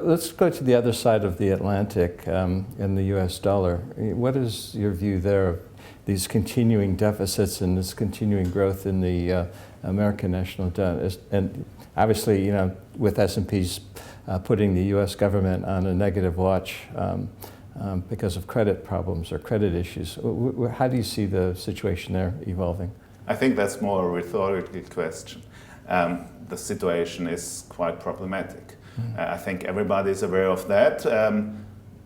let's go to the other side of the Atlantic in the U.S. dollar. What is your view there of these continuing deficits and this continuing growth in the American national debt? And obviously, you know, with S&P's putting the U.S. government on a negative watch because of credit problems or credit issues. How do you see the situation there evolving? I think that's more a rhetorical question. The situation is quite problematic. I think everybody is aware of that,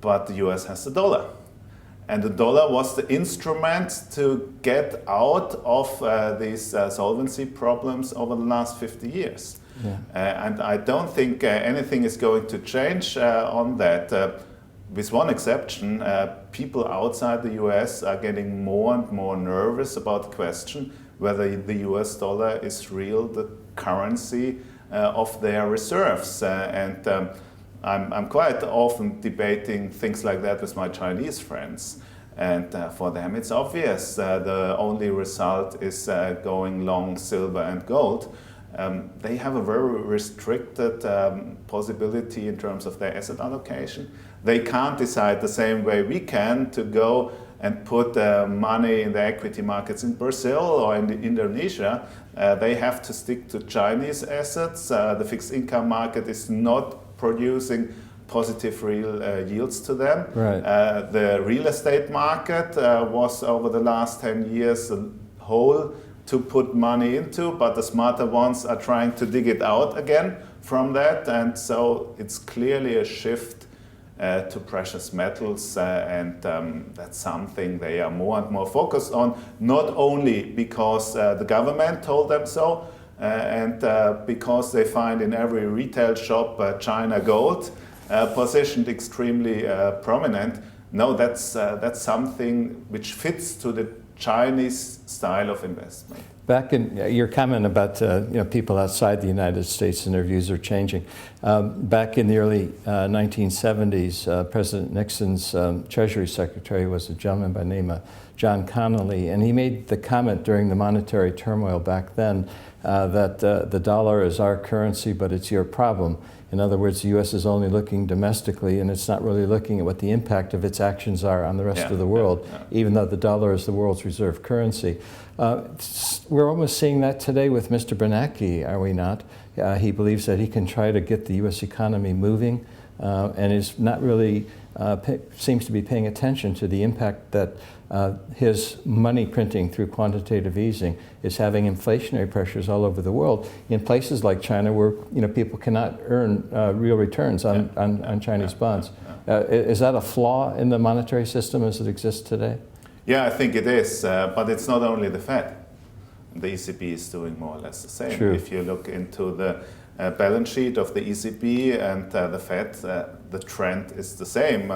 but the US has the dollar. And the dollar was the instrument to get out of these solvency problems over the last 50 years. Yeah. And I don't think anything is going to change on that. With one exception, people outside the US are getting more and more nervous about the question whether the US dollar is real the currency of their reserves. I'm quite often debating things like that with my Chinese friends. And for them it's obvious the only result is going long silver and gold. They have a very restricted possibility in terms of their asset allocation. They can't decide the same way we can to go and put money in the equity markets in Brazil or in Indonesia. They have to stick to Chinese assets. The fixed income market is not producing positive real yields to them. Right. The real estate market was over the last 10 years a hole to put money into, but the smarter ones are trying to dig it out again from that. And so it's clearly a shift to precious metals, and that's something they are more and more focused on, not only because the government told them so, and because they find in every retail shop China gold positioned extremely prominent. No, that's something which fits to the Chinese style of investment. Back in your comment about people outside the United States and their views are changing. Back in the early 1970s, President Nixon's Treasury Secretary was a gentleman by the name of John Connolly, and he made the comment during the monetary turmoil back then that the dollar is our currency, but it's your problem. In other words, the U.S. is only looking domestically, and it's not really looking at what the impact of its actions are on the rest of the world, even though the dollar is the world's reserve currency. We're almost seeing that today with Mr. Bernanke, are we not? He believes that he can try to get the U.S. economy moving and is not really, seems to be paying attention to the impact that his money printing through quantitative easing is having inflationary pressures all over the world in places like China where people cannot earn real returns on Chinese bonds. Is that a flaw in the monetary system as it exists today? Yeah, I think it is, but it's not only the Fed. The ECB is doing more or less the same. True. If you look into the balance sheet of the ECB and the Fed, the trend is the same.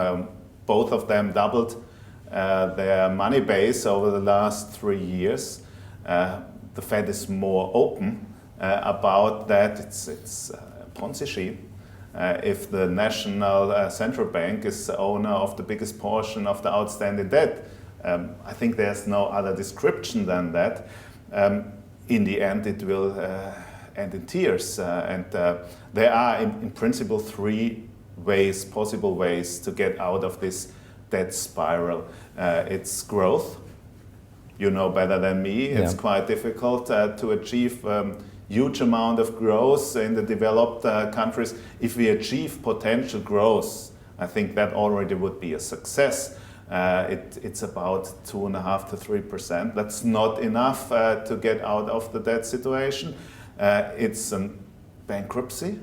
Both of them doubled their money base over the last 3 years. The Fed is more open about that. It's a Ponzi scheme. If the national central bank is the owner of the biggest portion of the outstanding debt, I think there's no other description than that. In the end, it will end in tears. And there are, in principle, 3 possible ways to get out of this debt spiral. It's growth. You know better than me. It's quite difficult to achieve huge amount of growth in the developed countries. If we achieve potential growth, I think that already would be a success. It's about 2.5% to 3%. That's not enough to get out of the debt situation. It's a bankruptcy.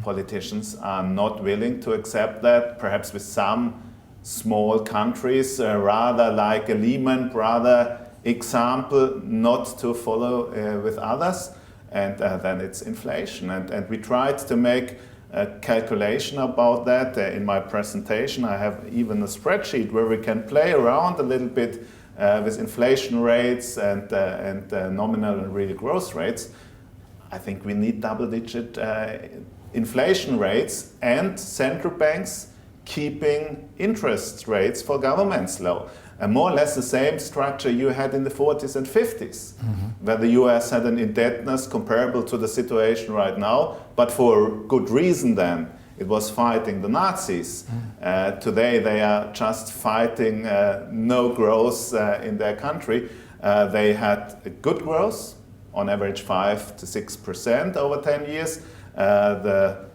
Politicians are not willing to accept that, perhaps with some small countries, rather like a Lehman Brothers example, not to follow with others. And then it's inflation. And we tried to make a calculation about that. In my presentation, I have even a spreadsheet where we can play around a little bit with inflation rates and nominal and real growth rates. I think we need double-digit inflation rates and central banks keeping interest rates for governments low. And more or less the same structure you had in the 40s and 50s, where the US had an indebtedness comparable to the situation right now, but for good reason then. it was fighting the Nazis. Today they are just fighting no growth in their country. They had a good growth, on average 5 to 6% over 10 years. The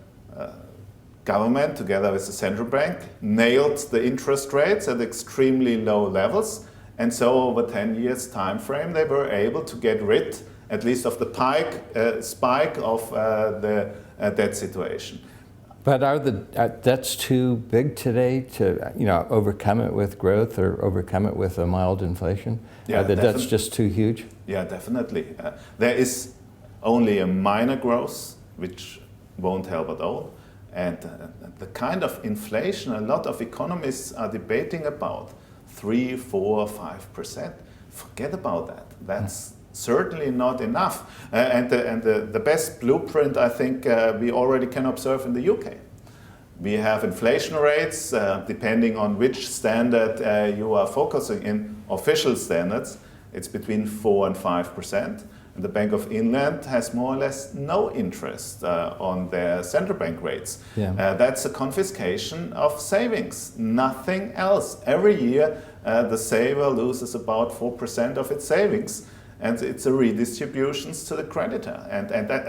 government, together with the central bank, nailed the interest rates at extremely low levels. And so over 10 years time frame, they were able to get rid, at least of the spike of the debt situation. But are the debts too big today to overcome it with growth or overcome it with a mild inflation? Yeah, are the debts just too huge? Yeah, definitely. There is only a minor growth, which won't help at all. And the kind of inflation a lot of economists are debating about, 3, 4, 5%, forget about that. That's certainly not enough. And the best blueprint, I think, we already can observe in the UK. We have inflation rates, depending on which standard you are focusing in, official standards, it's between 4 and 5%. And the Bank of England has more or less no interest on their central bank rates. Yeah. That's a confiscation of savings, nothing else. Every year, the saver loses about 4% of its savings. And it's a redistribution to the creditor. And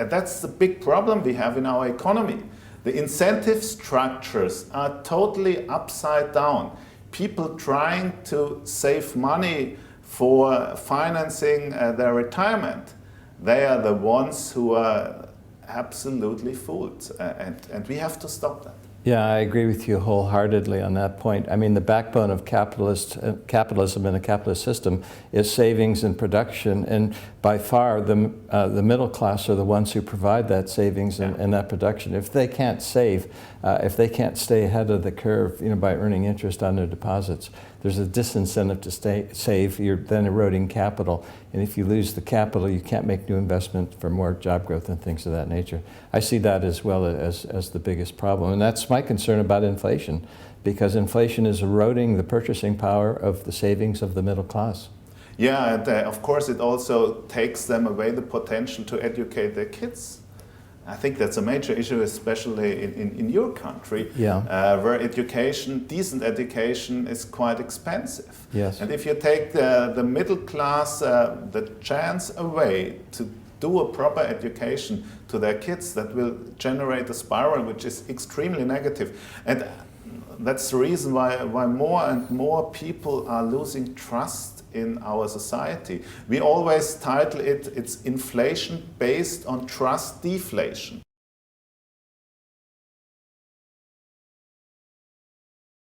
that's the big problem we have in our economy. The incentive structures are totally upside down. People trying to save money for financing their retirement, they are the ones who are absolutely fooled. And we have to stop that. Yeah, I agree with you wholeheartedly on that point. I mean, the backbone of capitalism and a capitalist system is savings and production, and by far the middle class are the ones who provide that savings and that production. If they can't save, if they can't stay ahead of the curve, by earning interest on their deposits, there's a disincentive to save. You're then eroding capital, and if you lose the capital, you can't make new investment for more job growth and things of that nature. I see that as well as the biggest problem, and that's my concern about inflation, because inflation is eroding the purchasing power of the savings of the middle class. Yeah, and of course it also takes them away the potential to educate their kids. I think that's a major issue, especially in your country, where decent education is quite expensive. Yes. And if you take the middle class the chance away to do a proper education to their kids, that will generate a spiral which is extremely negative. And that's the reason why more and more people are losing trust in our society. We always title it's inflation based on trust deflation.